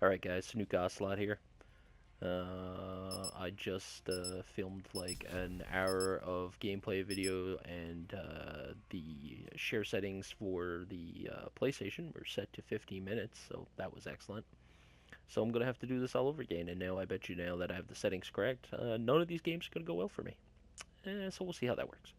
Alright guys, new Ocelot here. I just filmed like an hour of gameplay video and the share settings for the PlayStation were set to 15 minutes, so that was excellent. So I'm going to have to do this all over again, and now I bet you now that I have the settings correct, none of these games are going to go well for me. So we'll see how that works.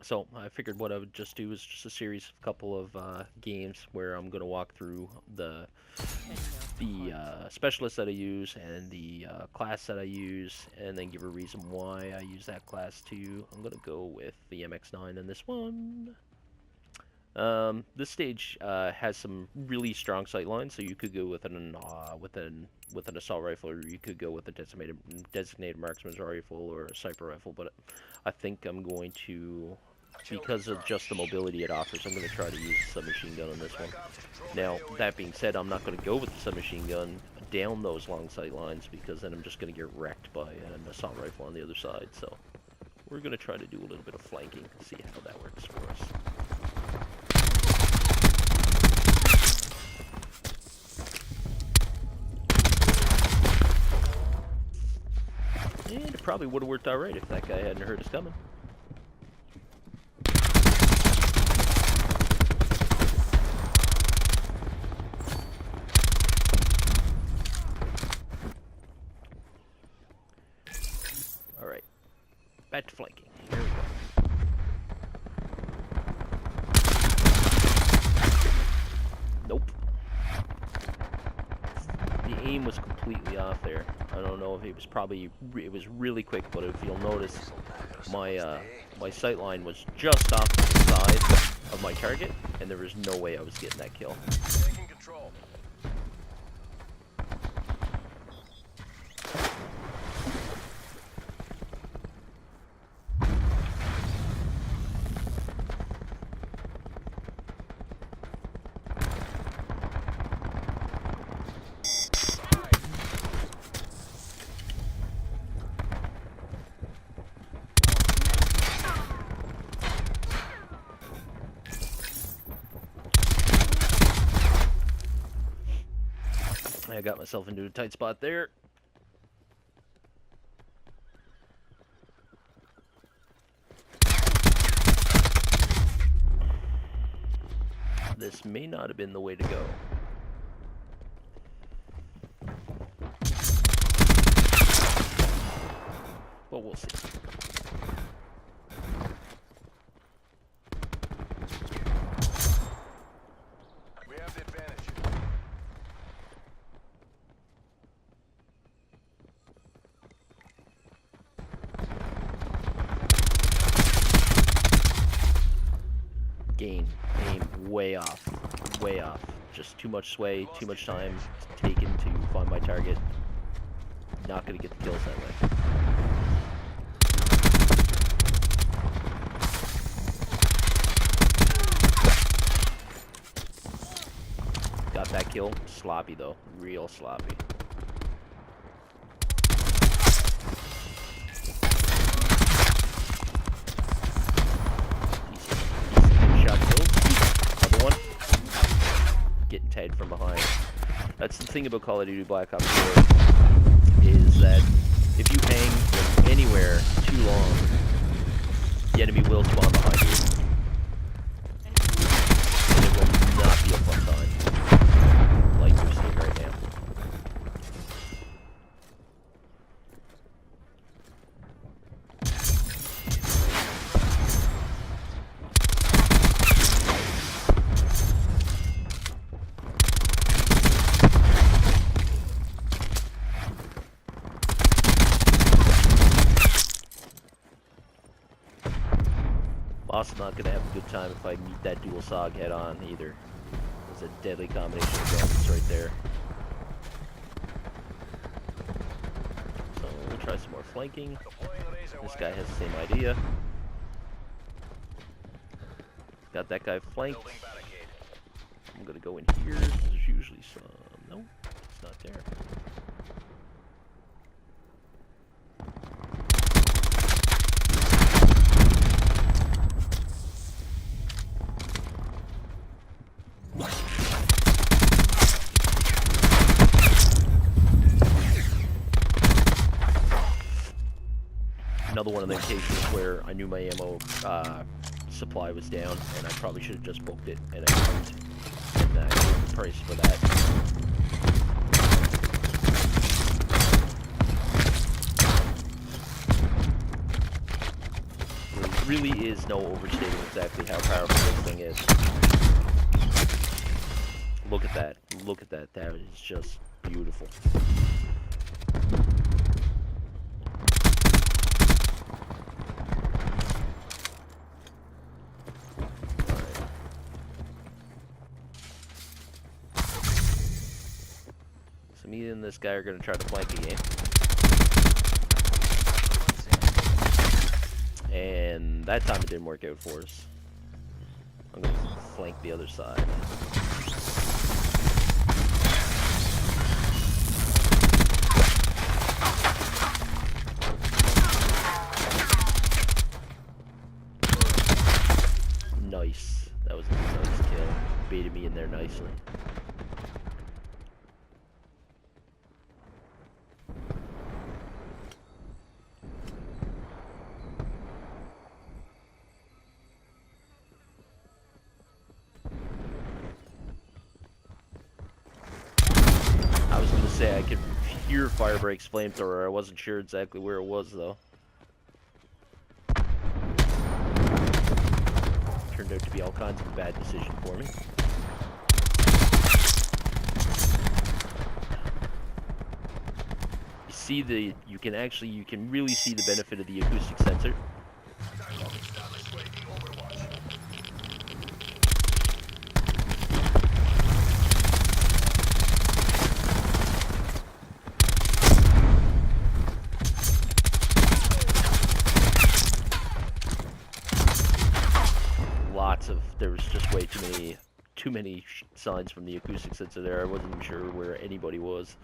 So I figured what I would just do is just a series of couple of games where I'm going to walk through the specialist that I use and the class that I use, and then give a reason why I use that class too. I'm going to go with the MX-9 in this one. This stage has some really strong sight lines, so you could go with an assault rifle, or you could go with a designated marksman's rifle or a sniper rifle. But I think I'm going to, because of just the mobility it offers, I'm going to try to use a submachine gun on this one. Now, that being said, I'm not going to go with the submachine gun down those long sight lines, because then I'm just going to get wrecked by an assault rifle on the other side. So we're going to try to do a little bit of flanking and see how that works for us. And it probably would have worked alright if that guy hadn't heard us coming. Alright. Back to flanking. Here we go. Nope. The aim was completely off there. I don't know if it was really quick, but if you'll notice, my sight line was just off to the side of my target, and there was no way I was getting that kill. Taking control. I got myself into a tight spot there. This may not have been the way to go. But we'll see. We have the advantage. Aim way off, way off. Just too much sway, too much time taken to find my target. Not gonna get the kills that way. Got that kill. Sloppy though, real sloppy. Getting tagged from behind. That's the thing about Call of Duty Black Ops 4, is that if you hang from anywhere too long, the enemy will spawn behind you. And it will not be a fun time, like we're seeing right now. Also not going to have a good time if I meet that dual SOG head on either. It's a deadly combination of guns right there. So we'll try some more flanking. This guy has the same idea. Got that guy flanked. I'm going to go in here. There's usually some... Nope, it's not there. another one of the occasions where I knew my ammo supply was down, and I probably should have just booked it, and I didn't. And I paid the price for that. There really is no overstating exactly how powerful this thing is. Look at that. Look at that. That is just beautiful. So me and this guy are going to try to flank again. And that time it didn't work out for us. I'm going to flank the other side. Nice. That was a nice kill. Baited me in there nicely. I was gonna say I could hear Firebreak's flamethrower. I wasn't sure exactly where it was though. Turned out to be all kinds of a bad decision for me. You see you can really see the benefit of the acoustic sensor. There was just way too many signs from the acoustic sensor there. I wasn't even sure where anybody was.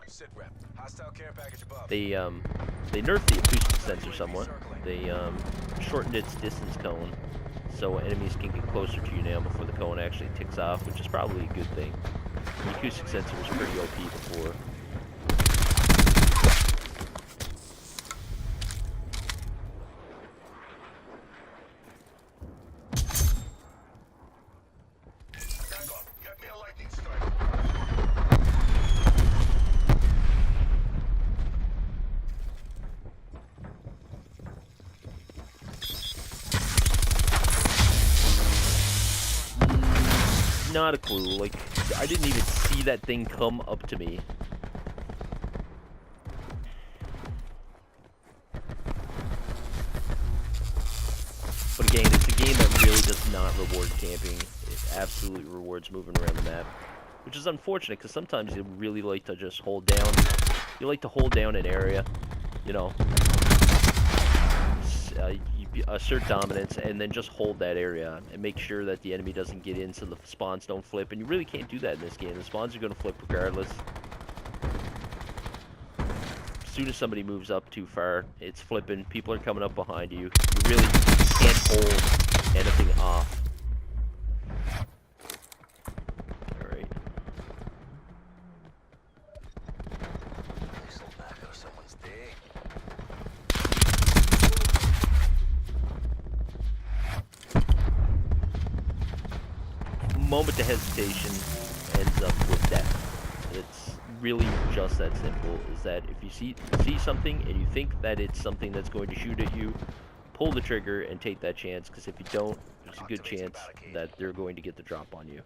Sit rep. Hostile care package above. They nerfed the acoustic sensor somewhat. They shortened its distance cone, so enemies can get closer to you now before the cone actually ticks off, which is probably a good thing. The acoustic sensor was pretty OP before. Not a clue. Like, I didn't even see that thing come up to me. But again, it's a game that really does not reward camping. It absolutely rewards moving around the map. Which is unfortunate, because sometimes you really like to just hold down. You like to hold down an area, you know. Assert dominance, and then just hold that area and make sure that the enemy doesn't get in so the spawns don't flip. And you really can't do that in this game. The spawns are going to flip regardless. As soon as somebody moves up too far, it's flipping. People are coming up behind you. You really can't hold anything off. Alright. This'll knock out someone's day. Moment of hesitation ends up with death. It's really just that simple, is that if you see something and you think that it's something that's going to shoot at you, pull the trigger and take that chance, because if you don't, there's a good chance that they're going to get the drop on you.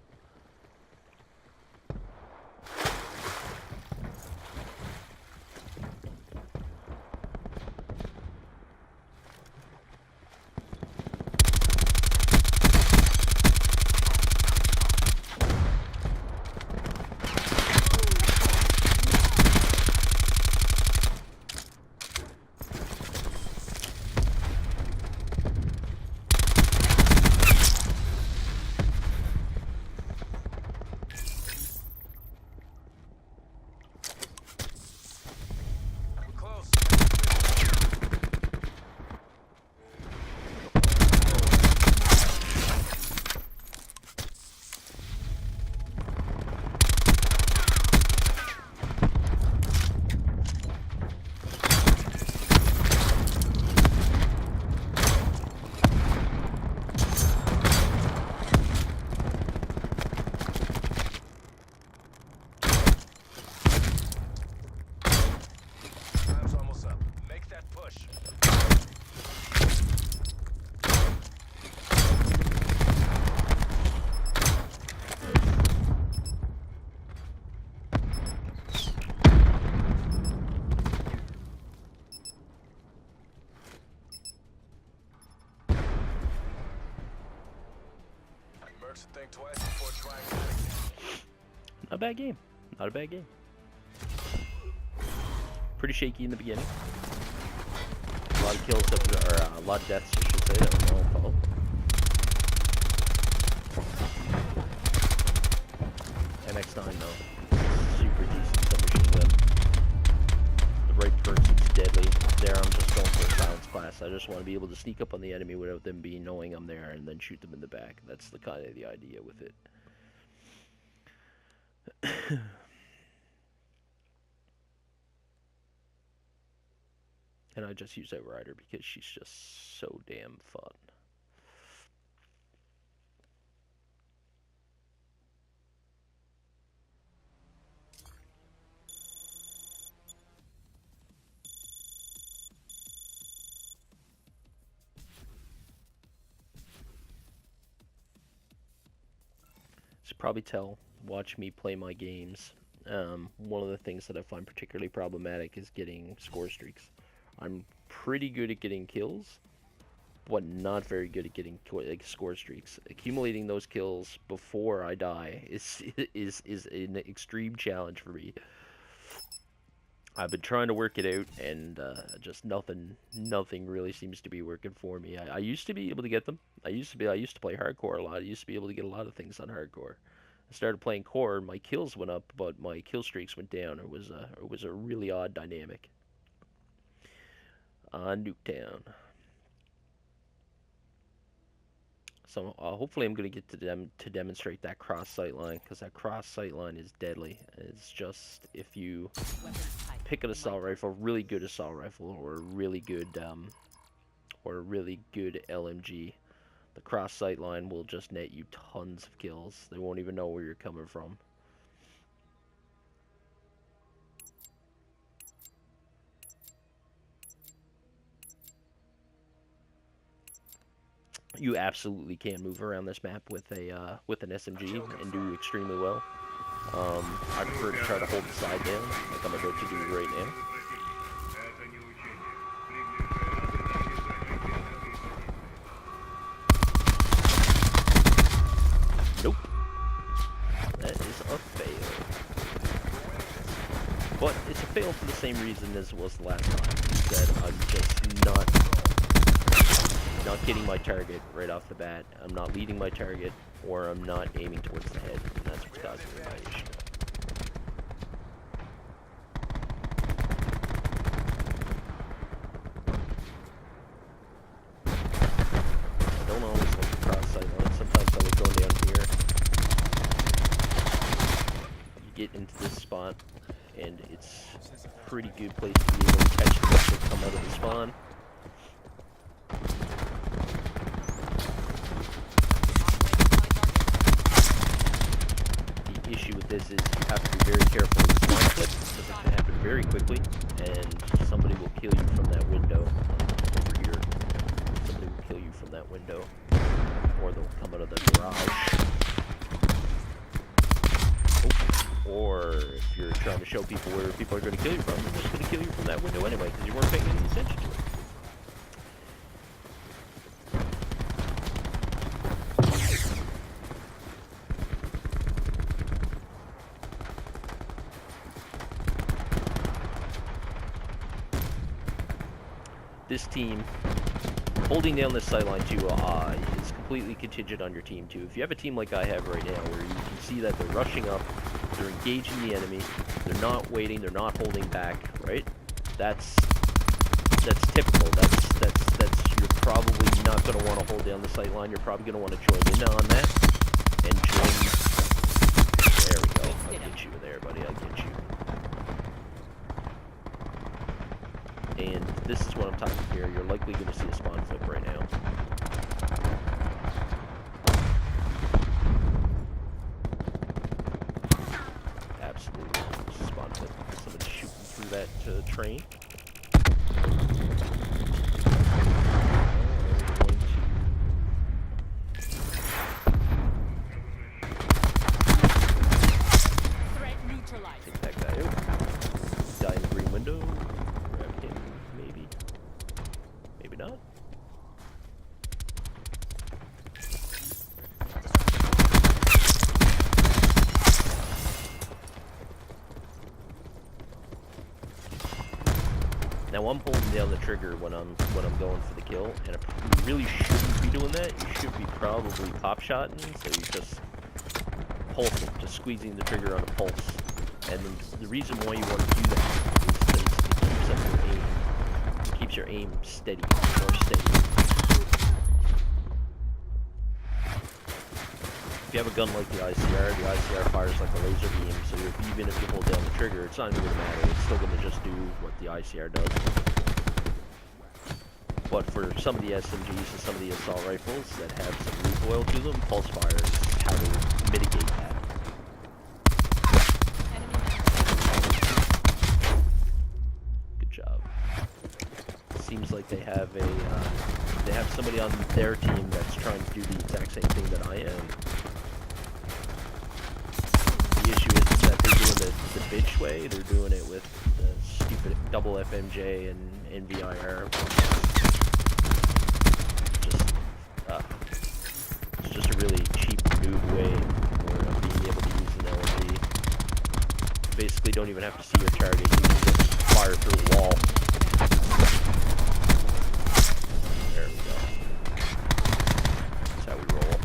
Not a bad game. Not a bad game. Pretty shaky in the beginning. A lot of kills or a lot of deaths, I should say, that were my own fault. MX9 though, super decent submachine gun. The right perks, it's deadly. There, I'm just going for a silence class. I just want to be able to sneak up on the enemy without them knowing I'm there, and then shoot them in the back. That's the kind of the idea with it. And I just use Outrider because she's just so damn fun. You should probably tell, watch me play my games. One of the things that I find particularly problematic is getting score streaks. I'm pretty good at getting kills, but not very good at getting like score streaks. Accumulating those kills before I die is an extreme challenge for me. I've been trying to work it out, and just nothing really seems to be working for me. I used to be able to get them. I used to play hardcore a lot. I used to be able to get a lot of things on hardcore. I started playing core, my kills went up, but my kill streaks went down. It was a really odd dynamic. Nuketown. So hopefully I'm going to get to demonstrate that cross sight line, because that cross sight line is deadly. It's just, if you pick an assault rifle, really good assault rifle, or a really good LMG, the cross sight line will just net you tons of kills. They won't even know where you're coming from. You absolutely can move around this map with an SMG and do extremely well. I prefer to try to hold the side down, like I'm about to do right now. Nope. That is a fail. But it's a fail for the same reason as it was the last time. That I'm just not getting my target right off the bat. I'm not leading my target, or I'm not aiming towards the head, and that's what's causing my issue. I don't always look across sight lines. Sometimes I look going down here. You get into this spot, and it's a pretty good place to be able to catch them as they come out of the spawn. This is, you have to be very careful with spawn clips, because it can happen very quickly, and somebody will kill you from that window. Over here, somebody will kill you from that window, or they'll come out of the garage. Oh. Or if you're trying to show people where people are going to kill you from, they're just going to kill you from that window anyway, because you weren't paying any attention to it. This team, holding down this sightline too, is completely contingent on your team too. If you have a team like I have right now, where you can see that they're rushing up, they're engaging the enemy, they're not waiting, they're not holding back, right? That's typical. That's you're probably not going to want to hold down the sightline. You're probably going to want to join in on that and join. There we go. I'll get you there, buddy. I'll get you. And this is what I'm talking here. You're likely going to see a spawn flip right now. Absolutely. Spawn flip. Somebody's shooting through that train. Threat neutralized. Take that guy out. Guy in the green window. Maybe not. Now I'm holding down the trigger when I'm going for the kill, and you really shouldn't be doing that. You should be probably pop shotting, so you're just pulsing, just squeezing the trigger on a pulse. And the reason why you want to do that is because it keeps up your aim. It keeps your aim steady, more steady. If you have a gun like the ICR fires like a laser beam, so even if you hold down the trigger, it's not even going to matter. It's still going to just do what the ICR does. But for some of the SMGs and some of the assault rifles that have some recoil to them, pulse fire is how to mitigate that. Good job. Seems like they have somebody on their team that's trying to do the exact same thing that I am. The issue is that they're doing the bitch way. They're doing it with the stupid double FMJ and VIR. It's just a really cheap noob way of being able to use an LMG. You basically don't even have to see your target. You can just fire through the wall. There we go. That's how we roll.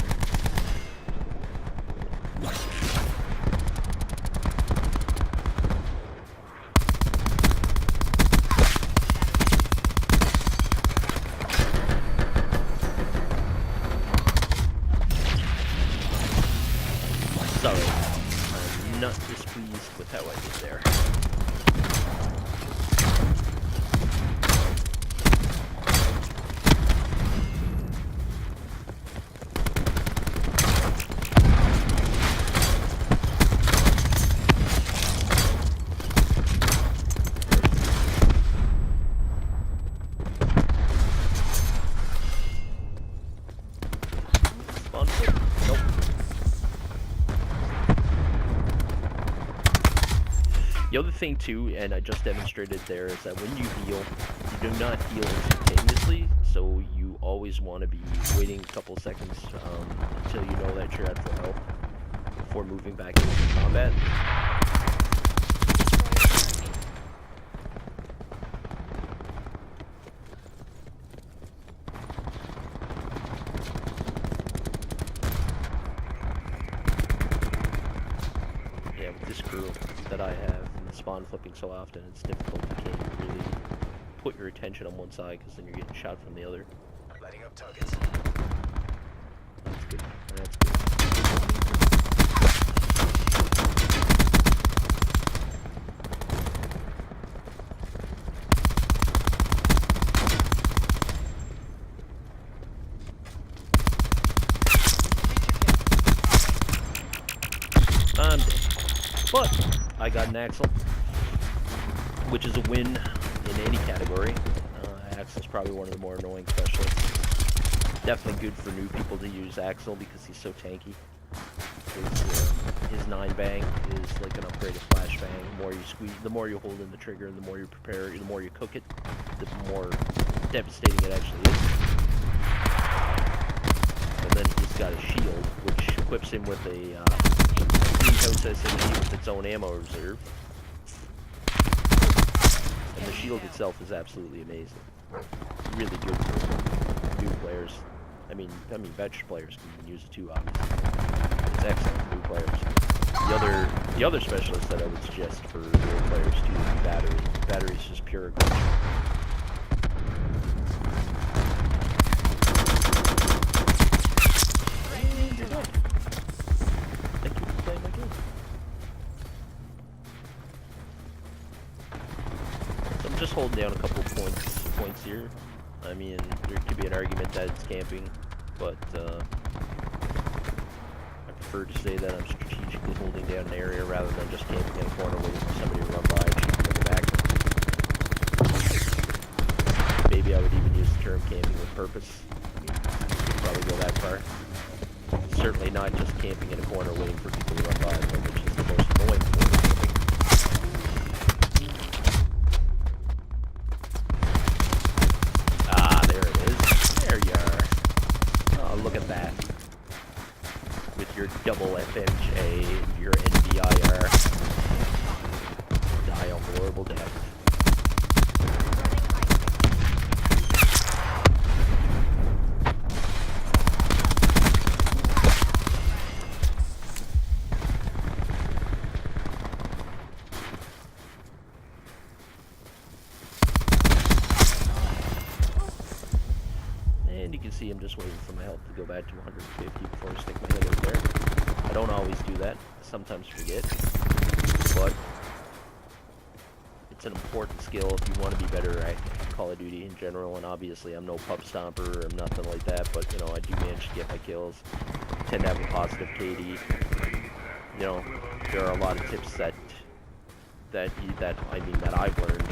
Sorry, I'm not displeased with how I did there. Spawn flip? Nope. The other thing too, and I just demonstrated there, is that when you heal, you do not heal instantaneously, so you always want to be waiting a couple seconds until you know that you're at full health before moving back into combat. Yeah, with this crew that I have, spawn flipping so often, it's difficult. You can't really put your attention on one side because then you're getting shot from the other. Lighting up targets. That's good. That's good. I'm dead. But I got an Axel, which is a win in any category. Axel's probably one of the more annoying specialists. Definitely good for new people to use Axel because he's so tanky. His 9-bang is like an upgraded flashbang. The more you squeeze, the more you hold in the trigger, the more you prepare, the more you cook it, the more devastating it actually is. And then he's got a shield, which equips him with a greenhouse SMG with its own ammo reserve. And the shield itself is absolutely amazing. Really good for new players. I mean, veteran players can use it too, obviously. It's excellent for new players. The other specialist that I would suggest for new players too would be battery. Battery is just pure aggression. Thank you for playing my game. So I'm just holding down a couple points here. I mean, there could be an argument that it's camping, but I prefer to say that I'm strategically holding down an area rather than just camping in a corner waiting for somebody to run by and shoot from the back. Maybe I would even use the term camping with purpose. I mean, you could probably go that far. Certainly not just camping in a corner waiting for people to run by, which is the most annoying form of camping. Ah, there it is. There you are. Oh, look at that. With your double FMJ, your NVIR. Die a horrible death. see, I'm just waiting for my health to go back to 150 before I stick my head out there. I don't always do that. I sometimes forget. But it's an important skill if you want to be better at Call of Duty in general. And obviously, I'm no pup stomper or nothing like that. But, you know, I do manage to get my kills. I tend to have a positive KD. You know, there are a lot of tips that I've learned.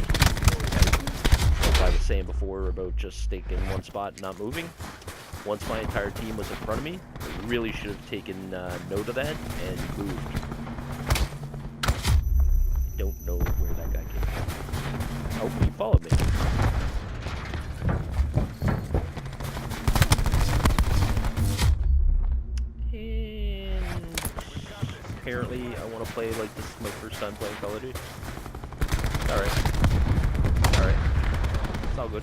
Like I was saying before about just staying in one spot and not moving. Once my entire team was in front of me, I really should have taken note of that and moved. I don't know where that guy came from. Oh, he followed me. And apparently I want to play like this is my first time playing Call of Duty. Alright. Alright. It's all good.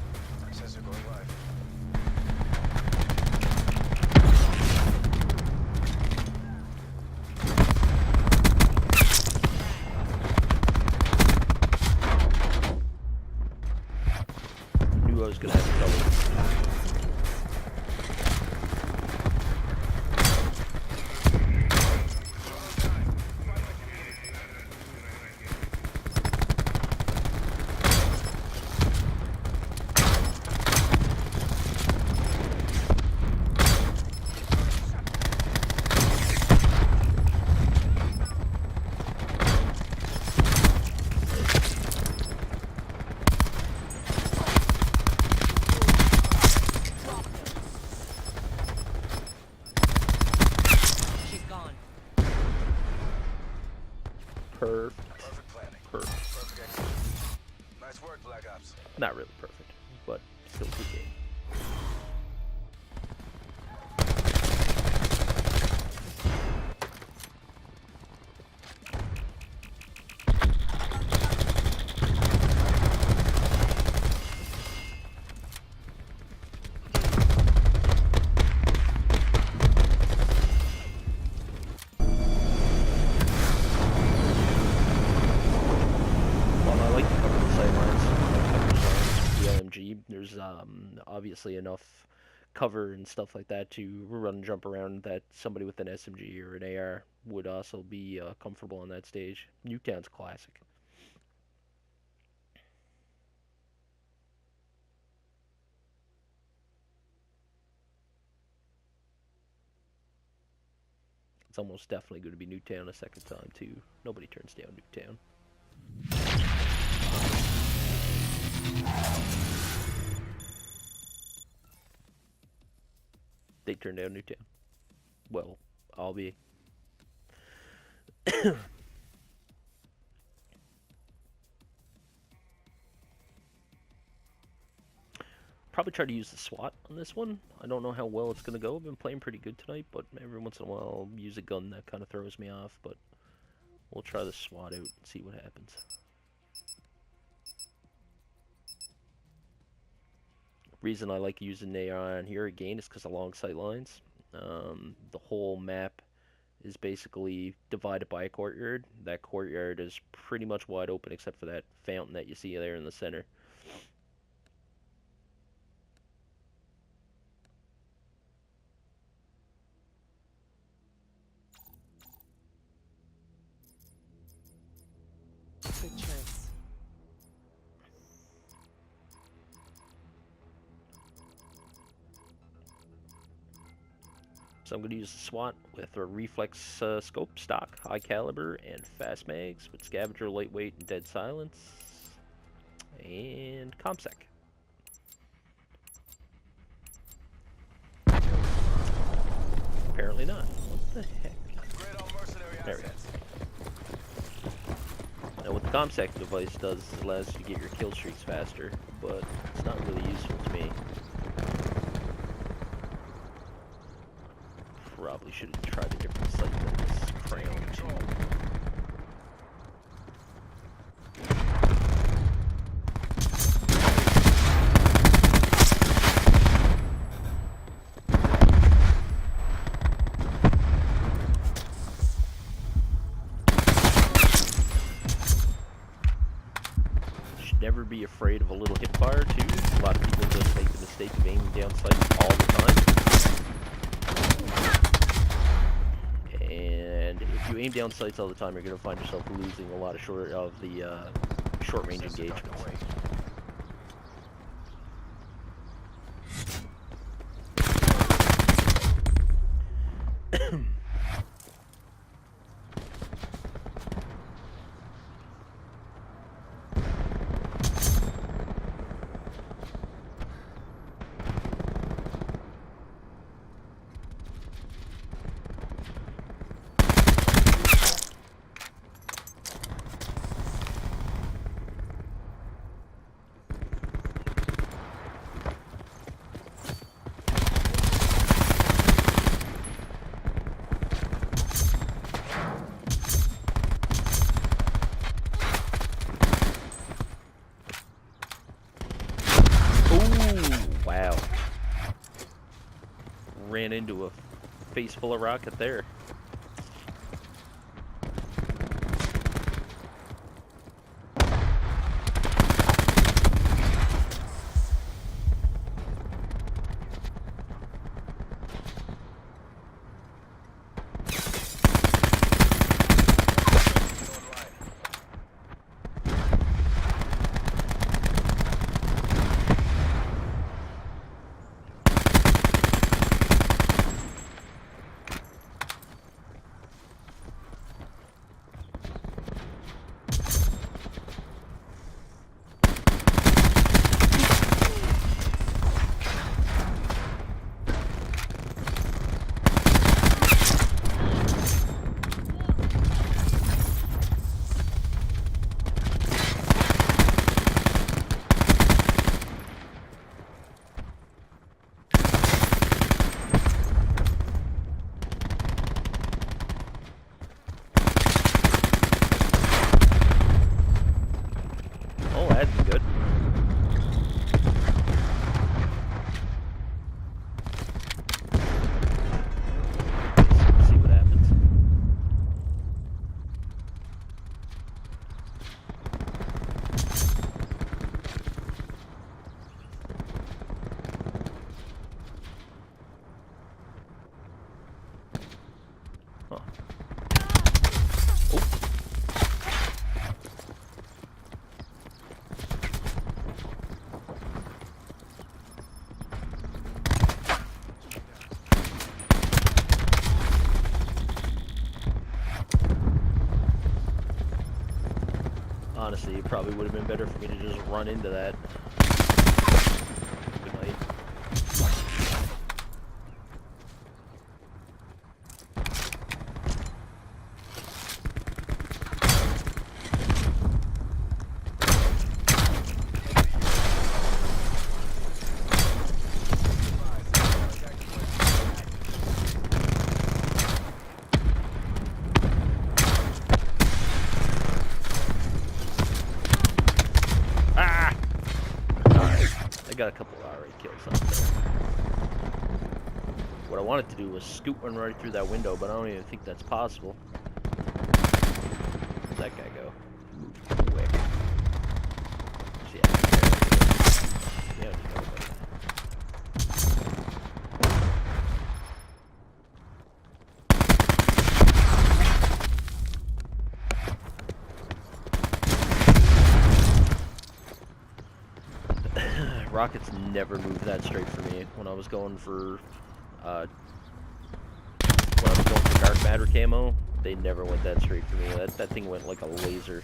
Sensor going live. Knew I was gonna have trouble. She's gone. Perfect. Perfect planning. Perfect. Perfect execution. Nice work, Black Ops. Not really perfect, but still a good game. Well, I like to cover the sidelines. I cover zones with the LMG. There's obviously enough cover and stuff like that to run and jump around that somebody with an SMG or an AR would also be comfortable on that stage. Nuketown's classic. It's almost definitely going to be Nuketown a second time too. Nobody turns down Nuketown. They turned down Nuketown. Well, I'll be. Probably try to use the SWAT on this one. I don't know how well it's going to go. I've been playing pretty good tonight, but every once in a while I'll use a gun that kind of throws me off. But we'll try the SWAT out and see what happens. Reason I like using AR on here again is because of long sight lines. The whole map is basically divided by a courtyard. That courtyard is pretty much wide open except for that fountain that you see there in the center. Good choice. So I'm going to use the SWAT with a reflex scope, stock, high caliber, and fast mags with scavenger, lightweight, and dead silence, and ComSec. Apparently not. What the heck? Great on mercenary There we go. assets. Now what the ComSec device does is it allows you to get your kill streaks faster, but it's not really useful to me. Probably should have tried a different sight than this crayon too. Should never be afraid of a little hip fire too. A lot of people just make the mistake of aiming down sights all the time. aim down sights all the time, you're gonna find yourself losing a lot of short range Sensor engagements. ducked away. Wow. Ran into a face full of rocket there. Oh, that'd be good. See what happens. Huh. Oh. Honestly, it probably would have been better for me to just run into that. Good night. Ah! Alright, I got a couple of already kills up there. What I wanted to do was scoot one right through that window, but I don't even think that's possible. Where'd that guy go? Move quick. Yeah, just go away. Rockets never moved that straight for me when I was going for dark matter camo. They never went that straight for me. That thing went like a laser.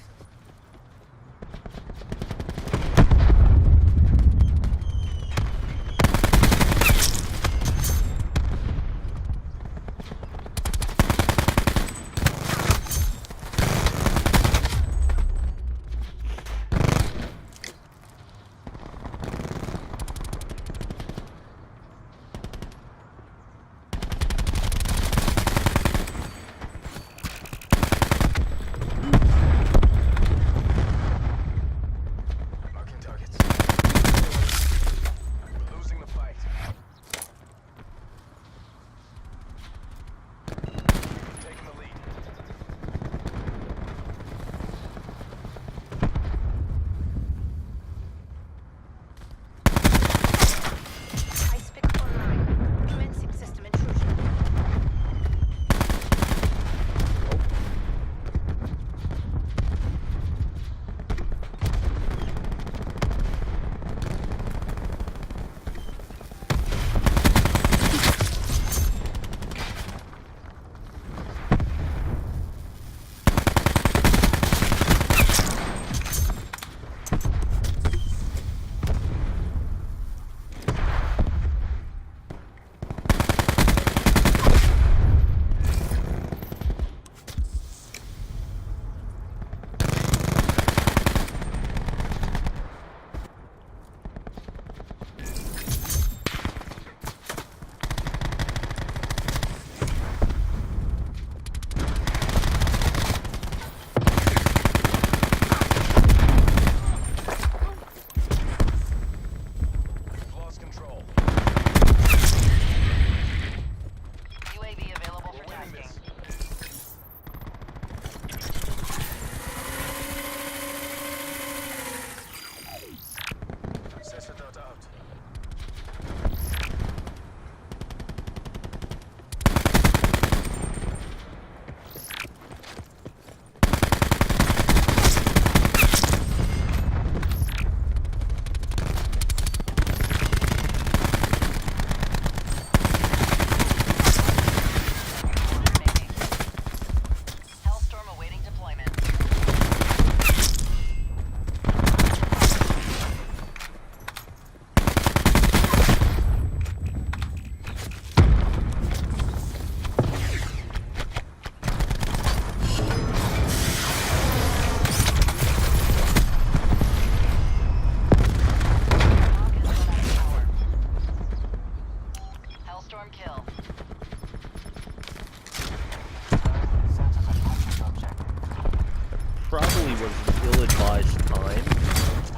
definitely was an ill-advised time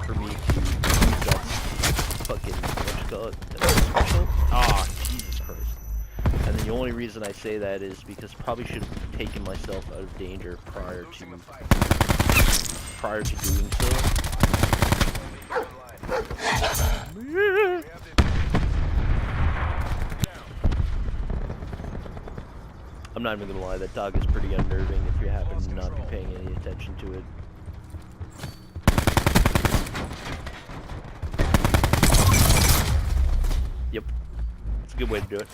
for me to use up fucking, what you call it, special? Ah, Jesus Christ. And the only reason I say that is because probably should have taken myself out of danger prior to doing so. I'm not even gonna lie, that dog is pretty unnerving if you happen to not be paying any attention to it. Yep. It's a good way to do it.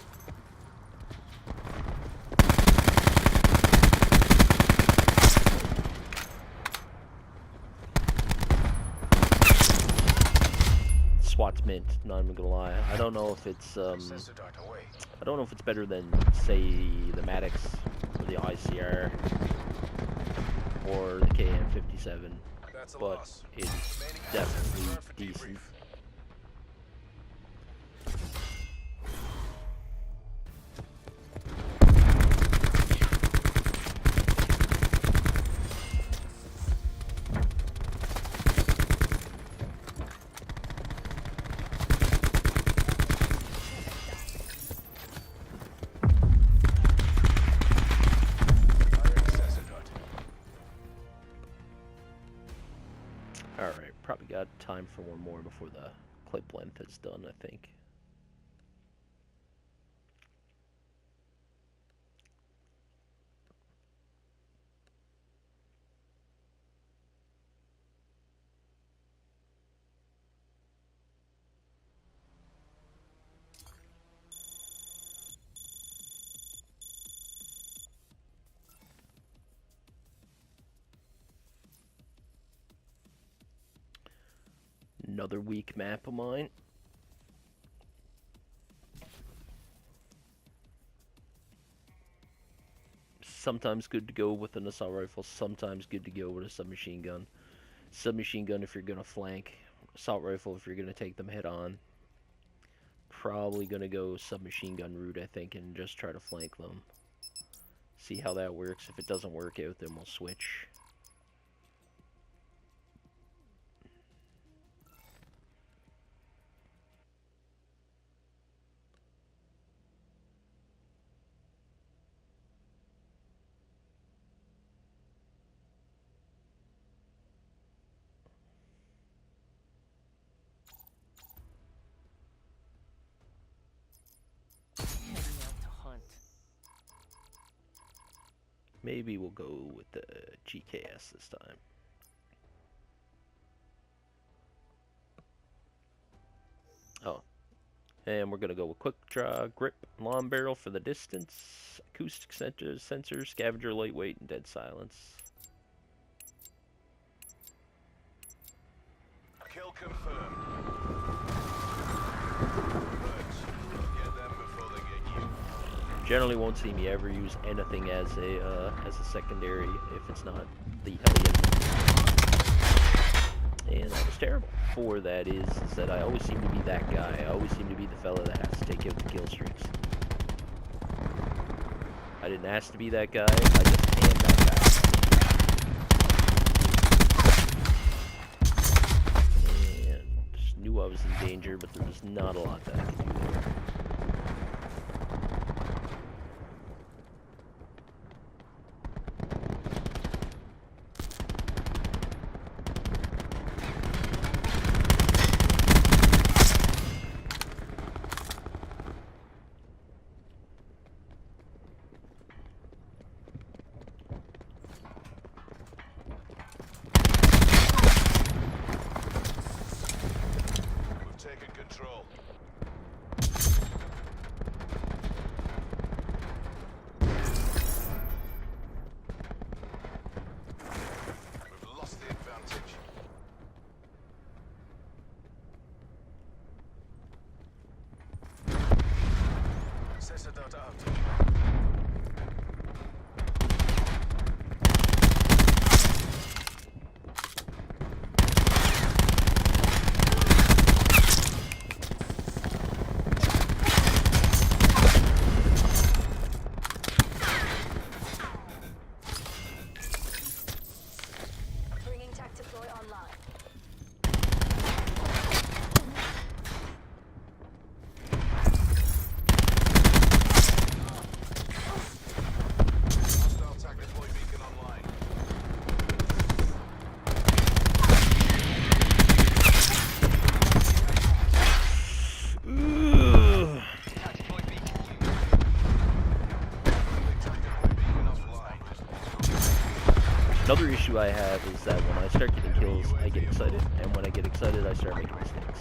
SWAT's mint, not even gonna lie. I don't know if it's I don't know if it's better than, say, the Maddox or the ICR or the KM57, but it's definitely decent. Alright, probably got time for one more before the clip length is done, I think. Another weak map of mine. Sometimes good to go with an assault rifle, sometimes good to go with a submachine gun. Submachine gun if you're gonna flank, assault rifle if you're gonna take them head on. Probably gonna go submachine gun route, I think, and just try to flank them. See how that works. If it doesn't work out, then we'll switch. Heading out to hunt. Maybe we'll go with the GKS this time. Oh. And we're gonna go with quick draw, grip, long barrel for the distance, acoustic sensor, scavenger, lightweight, and dead silence. Kill confirmed. Get them before they get you. Generally won't see me ever use anything as a secondary if it's not the Elliot. And that was terrible. For that is that I always seem to be that guy. I always seem to be the fella that has to take out the kill streaks. I didn't ask to be that guy, I just am that guy. And just knew I was in danger, but there was not a lot that I could do there. We've taken control. issue I have is that when I start getting kills, I get excited, and when I get excited, I start making mistakes.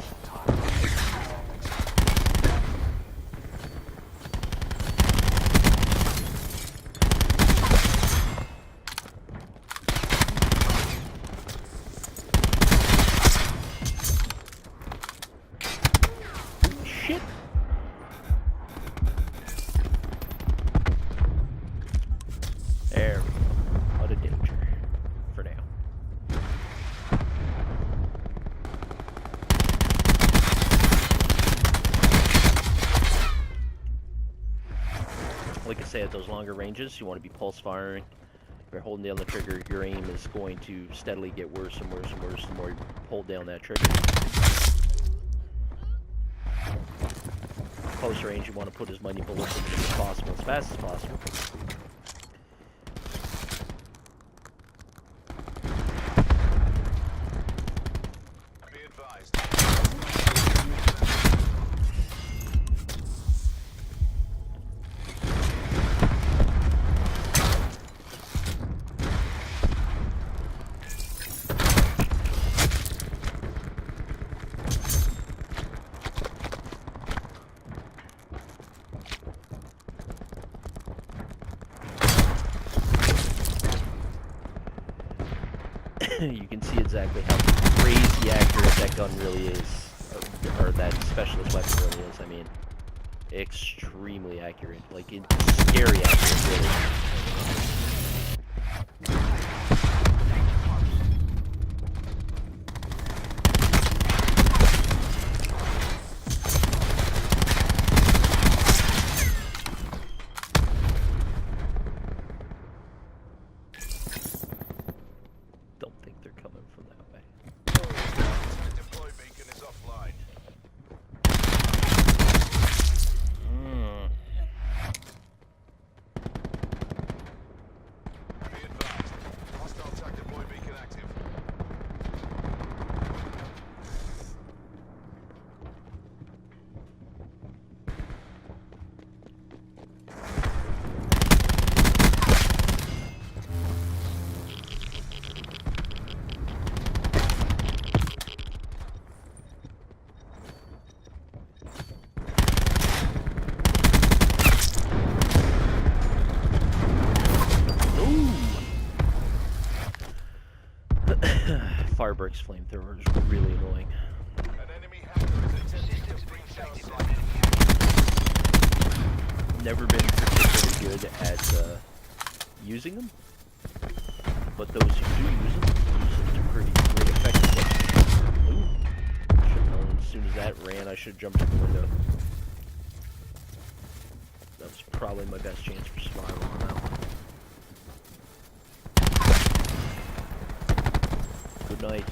Shit! There we go. Out of danger. For now. Like I say, at those longer ranges, you want to be pulse firing. If you're holding down the trigger, your aim is going to steadily get worse and worse and worse the more you hold down that trigger. Close range, you want to put as many bullets in as possible, as fast as possible. Be advised. You can see exactly how crazy accurate that gun really is, or that specialist weapon really is. I mean, extremely accurate, like it's scary accurate, really. Don't think they're coming from that way. The deploy beacon is offline. Be advised. Hostile attack deploy beacon active. Firebricks flamethrowers were really annoying. An enemy hacker is attempting to breach outside. Never been particularly good at using them, but those who do use them to pretty great effect. Ooh. Should've known as soon as that ran, I should have jumped in the window. That was probably my best chance for survival on that one. Good night.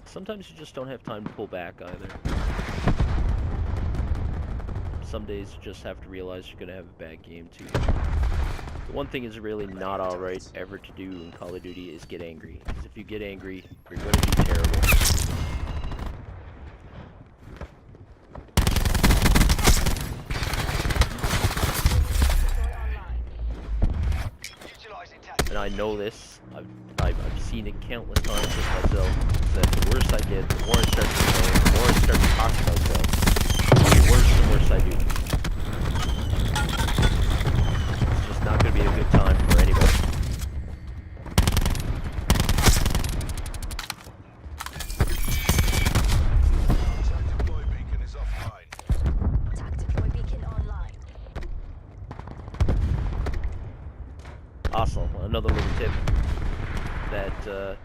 Sometimes you just don't have time to pull back either. Some days you just have to realize you're gonna have a bad game too. The one thing is really not alright ever to do in Call of Duty is get angry. Because if you get angry, you're gonna be terrible. And I know this. I've seen it countless times with myself. That the worse I get, the more I start to complain, the more I start to talk to myself, the worse I do. It's just not going to be a good time for anybody. Attack deploy beacon is offline. Attack deploy beacon online. Also, another little tip that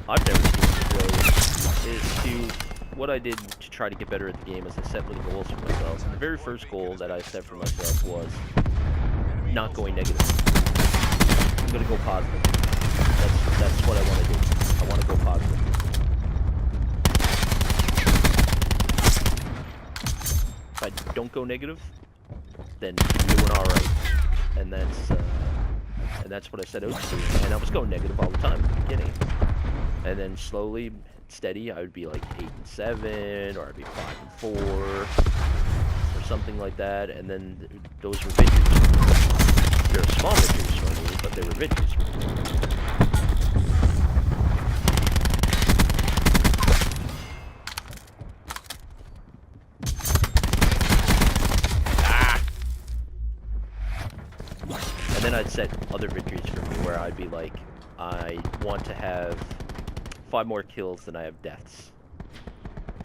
I've never seen really is to what I did to try to get better at the game is I set little goals for myself. And the very first goal that I set for myself was not going negative. I'm gonna go positive. That's what I want to do. I want to go positive. If I don't go negative, then you're doing all right, and that's what I set out to do. And I was going negative all the time at the beginning, and then slowly steady, I would be like 8 and 7, or I'd be 5 and 4, or something like that. And then those were victories. They're small victories for me, but they were victories for me. And then I'd set other victories for me where I'd be like, I want to have 5 more kills than I have deaths.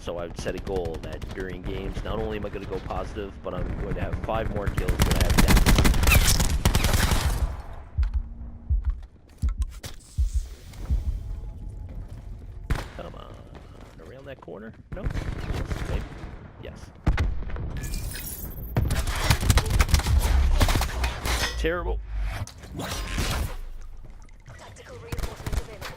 So I would set a goal that during games, not only am I going to go positive, but I'm going to have 5 more kills than I have deaths. Come on. Around that corner? No? Yes, maybe. Yes. Terrible. Tactical reinforcements available.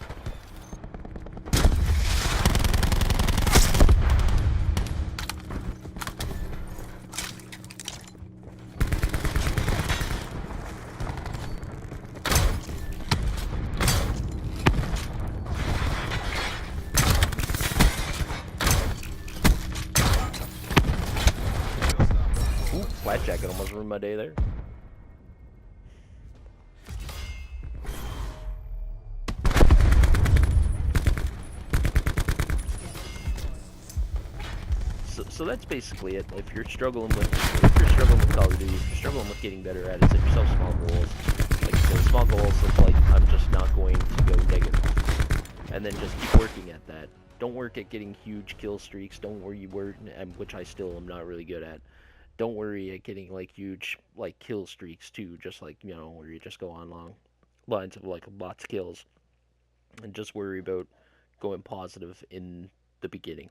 Ooh, flat jacket almost ruined my day there. So that's basically it. If you're struggling with Call of Duty, if you're struggling with getting better at it, set yourself small goals. Like I said, small goals look like I'm just not going to go negative, and then just keep working at that. Don't work at getting huge kill streaks. Don't worry, which I still am not really good at. Don't worry at getting like huge like kill streaks too. Just like where you just go on long lines of like lots of kills, and just worry about going positive in the beginning.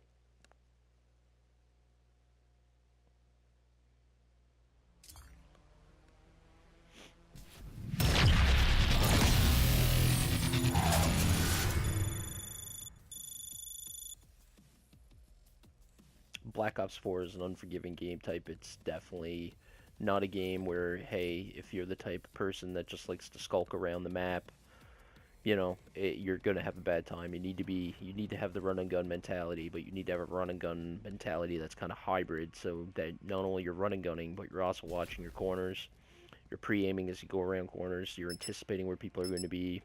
Black Ops 4 is an unforgiving game type. It's definitely not a game where, hey, if you're the type of person that just likes to skulk around the map, you're gonna have a bad time. You need to have the run and gun mentality, but you need to have a run and gun mentality that's kind of hybrid, so that not only you're run and gunning, but you're also watching your corners. You're pre-aiming as you go around corners. You're anticipating where people are going to be.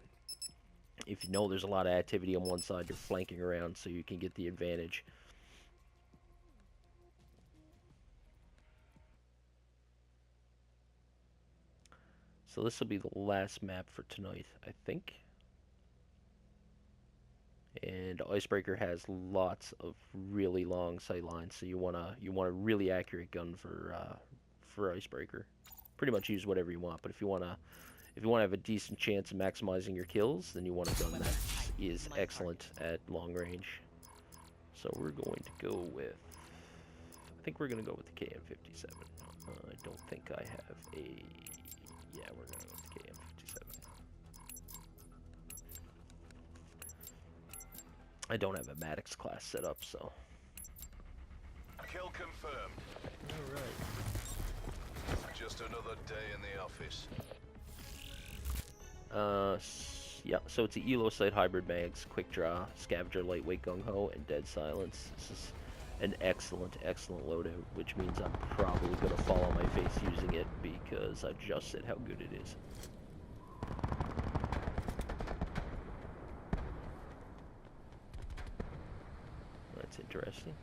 If you know there's a lot of activity on one side, you're flanking around so you can get the advantage. So this will be the last map for tonight, I think. And Icebreaker has lots of really long sight lines, so you want a really accurate gun for Icebreaker. Pretty much use whatever you want, but if you wanna have a decent chance of maximizing your kills, then you want a gun that is excellent at long range. So we're going to go with, I think we're gonna go with the KM57. I don't think I have a. Yeah, we're gonna go with the KM57. I don't have a Maddox class set up, so. Kill confirmed. Alright. Just another day in the office. Yeah, so it's the Elo Sight Hybrid Mags, Quick Draw, Scavenger, Lightweight Gung-Ho, and Dead Silence. This is an excellent loadout, which means I'm probably going to fall on my face using it because I just said how good it is. That's interesting.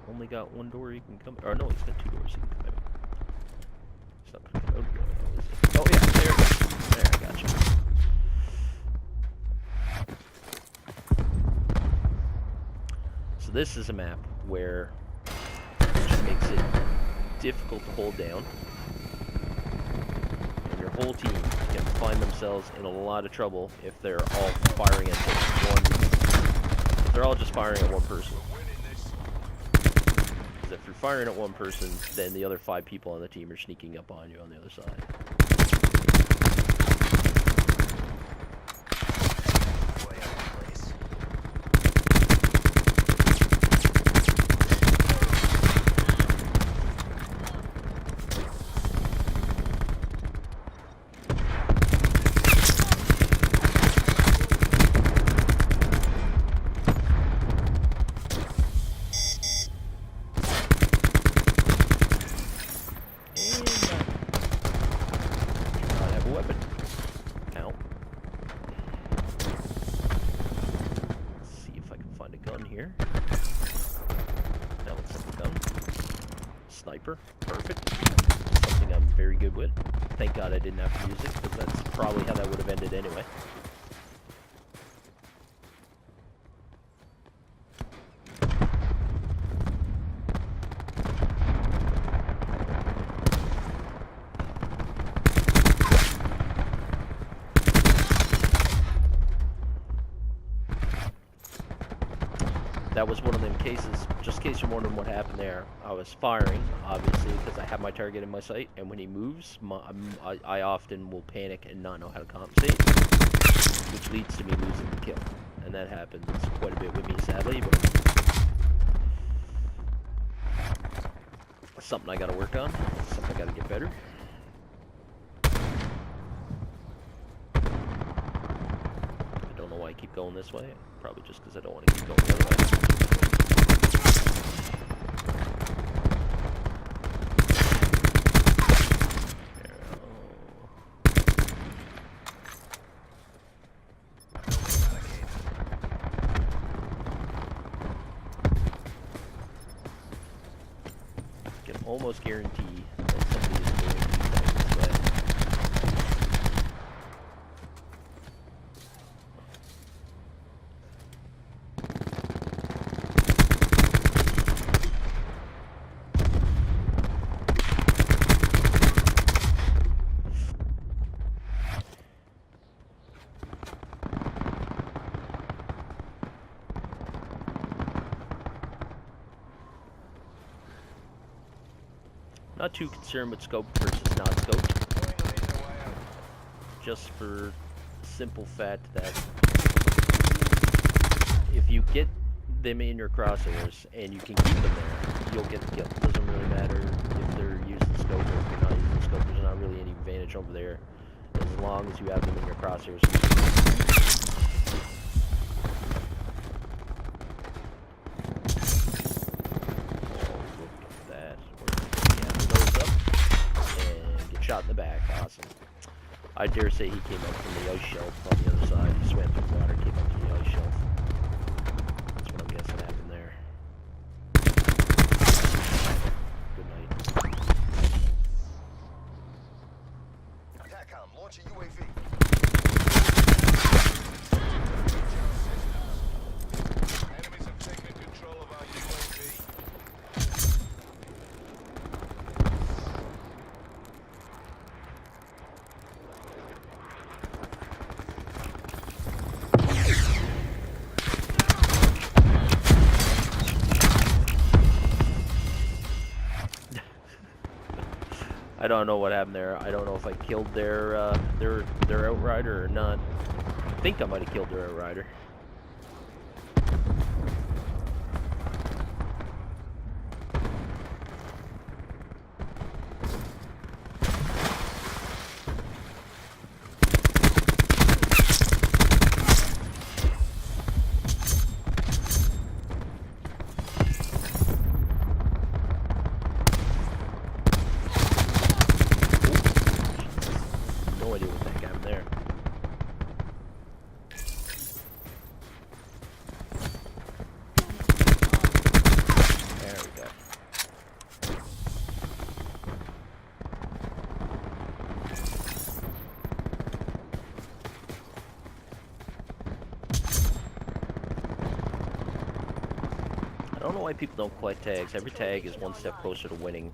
Only got one door you can come. Or no, he's got 2 doors you can come out. He's not gonna come out again, is he? Oh yeah, there it goes. There, I got you. So this is a map where it just makes it difficult to hold down, and your whole team can find themselves in a lot of trouble if they're all firing at one. If they're all just firing at one person. If you're firing at one person, then the other 5 people on the team are sneaking up on you on the other side. a weapon. Ow. Let's see if I can find a gun here. Now let's have a gun. Sniper. Perfect. Something I'm very good with. Thank God I didn't have to use it, because that's probably how that would have ended anyway. That was one of them cases, just in case you're wondering what happened there. I was firing, obviously, because I have my target in my sight, and when he moves, I often will panic and not know how to compensate, which leads to me losing the kill. And that happens quite a bit with me, sadly, but it's something I gotta work on, something I gotta get better. I don't know why I keep going this way, probably just because I don't want to keep going the other way. Almost guarantee that somebody is going to be playing this way. Not too concerned with scope versus not scope. Just for the simple fact that if you get them in your crosshairs and you can keep them there, you'll get the kill. It doesn't really matter if they're using scope or if they're not using scope. There's not really any advantage over there as long as you have them in your crosshairs. Shot in the back, awesome. I dare say he came up from the ice shelf on the other side. He swam through the water, came up to the ice shelf. That's what I'm guessing happened there. Good night. TACOM, launch a UAV. Enemies have taken control of our UAV. I don't know what happened there. I don't know if I killed their outrider or not. I think I might have killed their outrider. No idea what that got there. There we go. I don't know why people don't collect tags. Every tag is one step closer to winning.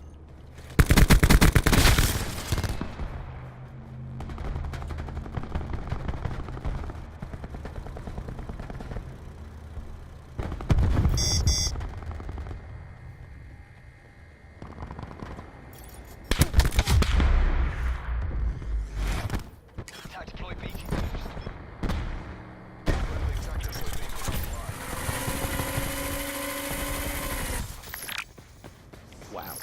Wow.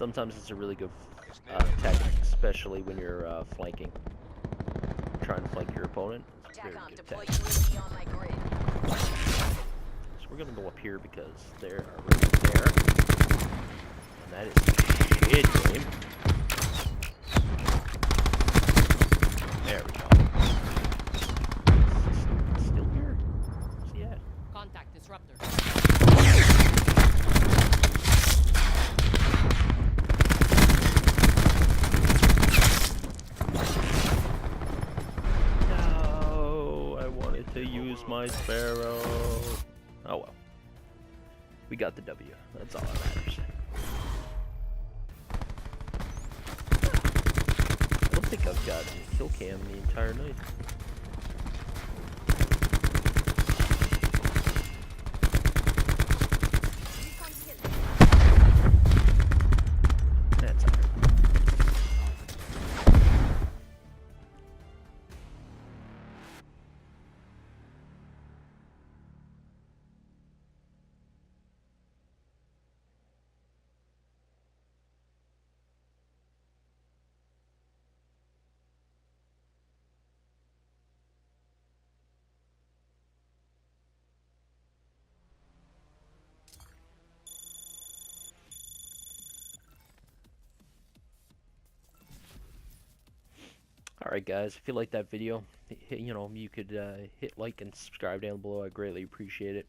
Sometimes it's a really good tactic, especially when you're flanking. Trying to flank your opponent. It's a very TACOM, good deploy tactic. UAV on my grid. So we're gonna go up here because there are rooms there. And that is shit game. There we go. Still here? Where's he at? Contact disruptor. No, I wanted to use my sparrow. Oh well. We got the W. That's all that matters. I don't think I've got a kill cam the entire night. Recon kill. That's alright. Alright guys, if you like that video, you could hit like and subscribe down below. I greatly appreciate it.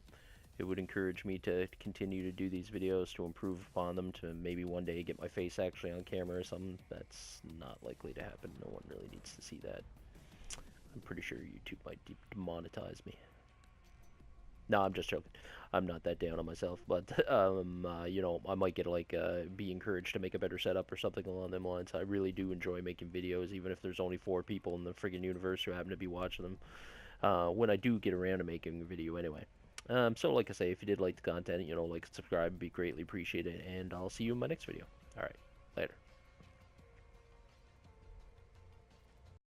It would encourage me to continue to do these videos, to improve upon them, to maybe one day get my face actually on camera or something. That's not likely to happen. No one really needs to see that. I'm pretty sure YouTube might demonetize me. No, I'm just joking. I'm not that down on myself, but I might get be encouraged to make a better setup or something along them lines. I really do enjoy making videos, even if there's only 4 people in the friggin' universe who happen to be watching them. When I do get around to making a video, anyway. So like I say, if you did like the content, like and subscribe, would be greatly appreciated, and I'll see you in my next video. All right, later.